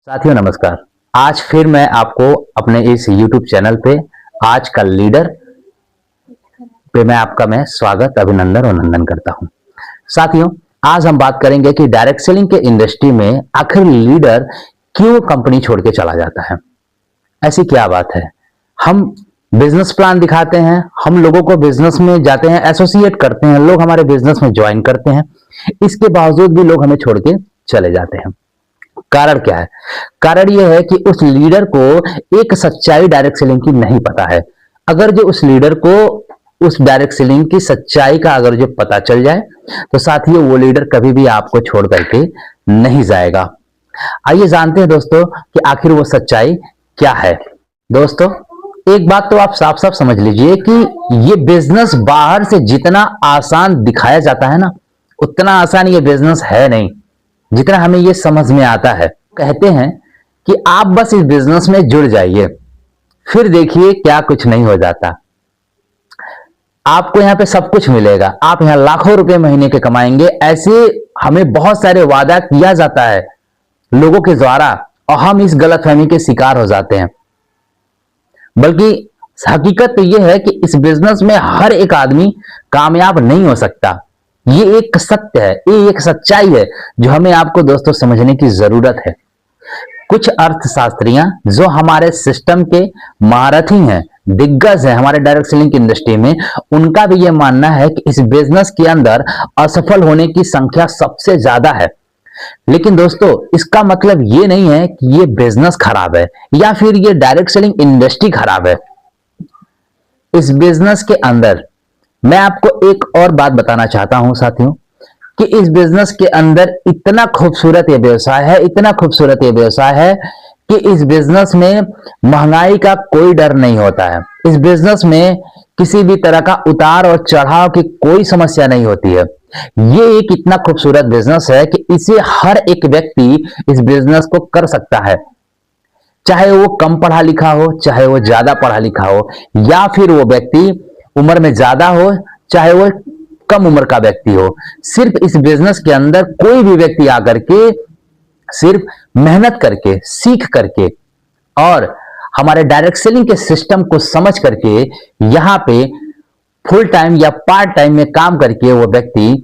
साथियों नमस्कार। आज फिर मैं आपको अपने इस YouTube चैनल पे आज का लीडर पे मैं स्वागत अभिनंदन और नंदन करता हूं। साथियों आज हम बात करेंगे कि डायरेक्ट सेलिंग के इंडस्ट्री में आखिर लीडर क्यों कंपनी छोड़ के चला जाता है। ऐसी क्या बात है। हम बिजनेस प्लान दिखाते हैं, हम लोगों को बिजनेस में जाते हैं, एसोसिएट करते हैं, लोग हमारे बिजनेस में ज्वाइन करते हैं, इसके बावजूद भी लोग हमें छोड़ के चले जाते हैं। कारण क्या है? कारण यह है कि उस लीडर को एक सच्चाई डायरेक्ट सेलिंग की नहीं पता है। अगर जो उस लीडर को उस डायरेक्ट सेलिंग की सच्चाई का अगर जो पता चल जाए तो साथियों वो लीडर कभी भी आपको छोड़ करके नहीं जाएगा। आइए जानते हैं दोस्तों कि आखिर वो सच्चाई क्या है। दोस्तों एक बात तो आप साफ साफ समझ लीजिए कि ये बिजनेस बाहर से जितना आसान दिखाया जाता है ना, उतना आसान ये बिजनेस है नहीं जितना हमें ये समझ में आता है। कहते हैं कि आप बस इस बिजनेस में जुड़ जाइए, फिर देखिए क्या कुछ नहीं हो जाता। आपको यहां पे सब कुछ मिलेगा, आप यहां लाखों रुपए महीने के कमाएंगे, ऐसे हमें बहुत सारे वादा किया जाता है लोगों के द्वारा और हम इस गलतफहमी के शिकार हो जाते हैं। बल्कि हकीकत तो यह है कि इस बिजनेस में हर एक आदमी कामयाब नहीं हो सकता। ये एक सत्य है, ये एक सच्चाई है जो हमें आपको दोस्तों समझने की जरूरत है। कुछ अर्थशास्त्रियां जो हमारे सिस्टम के महारथी हैं, दिग्गज हैं हमारे डायरेक्ट सेलिंग की इंडस्ट्री में, उनका भी यह मानना है कि इस बिजनेस के अंदर असफल होने की संख्या सबसे ज्यादा है। लेकिन दोस्तों इसका मतलब ये नहीं है कि ये बिजनेस खराब है या फिर ये डायरेक्ट सेलिंग इंडस्ट्री खराब है। इस बिजनेस के अंदर मैं आपको एक और बात बताना चाहता हूं साथियों कि इस बिजनेस के अंदर इतना खूबसूरत ये व्यवसाय है, इतना खूबसूरत ये व्यवसाय है कि इस बिजनेस में महंगाई का कोई डर नहीं होता है। इस बिजनेस में किसी भी तरह का उतार और चढ़ाव की कोई समस्या नहीं होती है। ये एक इतना खूबसूरत बिजनेस है कि इसे हर एक व्यक्ति इस बिजनेस को कर सकता है, चाहे वो कम पढ़ा लिखा हो, चाहे वो ज्यादा पढ़ा लिखा हो, या फिर वो व्यक्ति उम्र में ज्यादा हो, चाहे वो कम उम्र का व्यक्ति हो। सिर्फ इस बिजनेस के अंदर कोई भी व्यक्ति आकर के सिर्फ मेहनत करके, सीख करके और हमारे डायरेक्ट सेलिंग के सिस्टम को समझ करके यहां पे फुल टाइम या पार्ट टाइम में काम करके वो व्यक्ति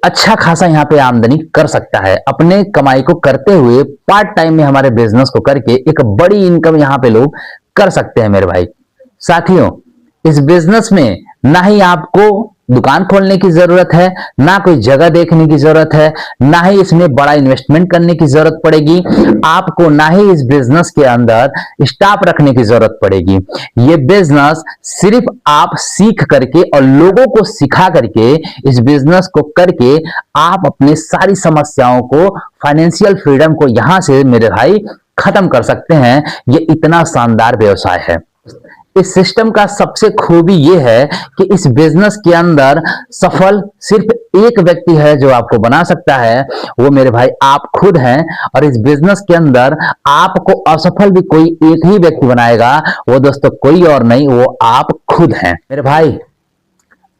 अच्छा खासा यहां पे आमदनी कर सकता है। अपने कमाई को करते हुए पार्ट टाइम में हमारे बिजनेस को करके एक बड़ी इनकम यहां पे लोग कर सकते हैं मेरे भाई। साथियों इस बिजनेस में ना ही आपको दुकान खोलने की जरूरत है, ना कोई जगह देखने की जरूरत है, ना ही इसमें बड़ा इन्वेस्टमेंट करने की जरूरत पड़ेगी आपको, ना ही इस बिजनेस के अंदर स्टाफ रखने की जरूरत पड़ेगी। ये बिजनेस सिर्फ आप सीख करके और लोगों को सिखा करके इस बिजनेस को करके आप अपनी सारी समस्याओं को, फाइनेंशियल फ्रीडम को यहां से मेरे भाई खत्म कर सकते हैं। ये इतना शानदार व्यवसाय है। इस सिस्टम का सबसे खूबी यह है कि इस बिजनेस के अंदर सफल सिर्फ एक व्यक्ति है जो आपको बना सकता है, वो मेरे भाई आप खुद हैं। और इस बिजनेस के अंदर आपको असफल भी कोई एक ही व्यक्ति बनाएगा, वो दोस्तों कोई और नहीं, वो आप खुद हैं मेरे भाई।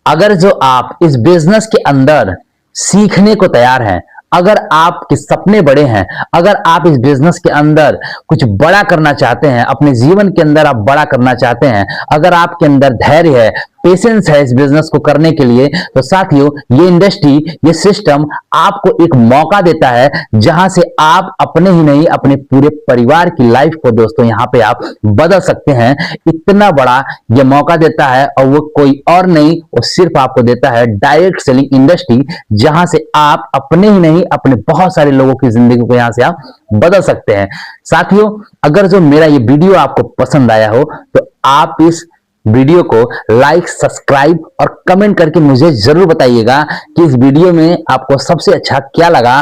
अगर जो आप इस बिजनेस के अंदर सीखने को तैयार हैं, अगर आपके सपने बड़े हैं, अगर आप इस बिजनेस के अंदर कुछ बड़ा करना चाहते हैं, अपने जीवन के अंदर आप बड़ा करना चाहते हैं, अगर आपके अंदर धैर्य है, पेशेंस है इस बिजनेस को करने के लिए, तो साथियों ये इंडस्ट्री, ये सिस्टम आपको एक मौका देता है जहां से आप अपने ही नहीं अपने पूरे परिवार की लाइफ को दोस्तों यहां पे आप बदल सकते हैं। इतना बड़ा ये मौका देता है और वो कोई और नहीं, वो सिर्फ आपको देता है डायरेक्ट सेलिंग इंडस्ट्री, जहां से आप अपने ही नहीं अपने बहुत सारे लोगों की जिंदगी को यहां से आप बदल सकते हैं। साथियों अगर जो मेरा ये वीडियो आपको पसंद आया हो तो आप इस वीडियो को लाइक, सब्सक्राइब और कमेंट करके मुझे जरूर बताइएगा कि इस वीडियो में आपको सबसे अच्छा क्या लगा।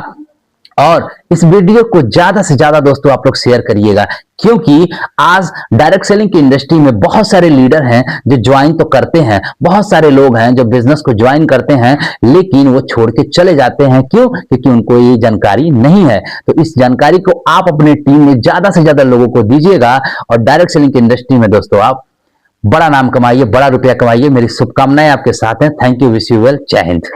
और इस वीडियो को ज्यादा से ज्यादा दोस्तों आप लोग शेयर करिएगा, क्योंकि आज डायरेक्ट सेलिंग की इंडस्ट्री में बहुत सारे लीडर हैं जो ज्वाइन तो करते हैं, बहुत सारे लोग हैं जो बिजनेस को ज्वाइन करते हैं, लेकिन वो छोड़ के चले जाते हैं। क्यों? क्योंकि उनको ये जानकारी नहीं है। तो इस जानकारी को आप अपने टीम में ज्यादा से ज्यादा लोगों को दीजिएगा और डायरेक्ट सेलिंग की इंडस्ट्री में दोस्तों आप बड़ा नाम कमाइए, बड़ा रुपया कमाइए। मेरी शुभकामनाएं आपके साथ हैं। Thank you, wish you well, जय हिंद।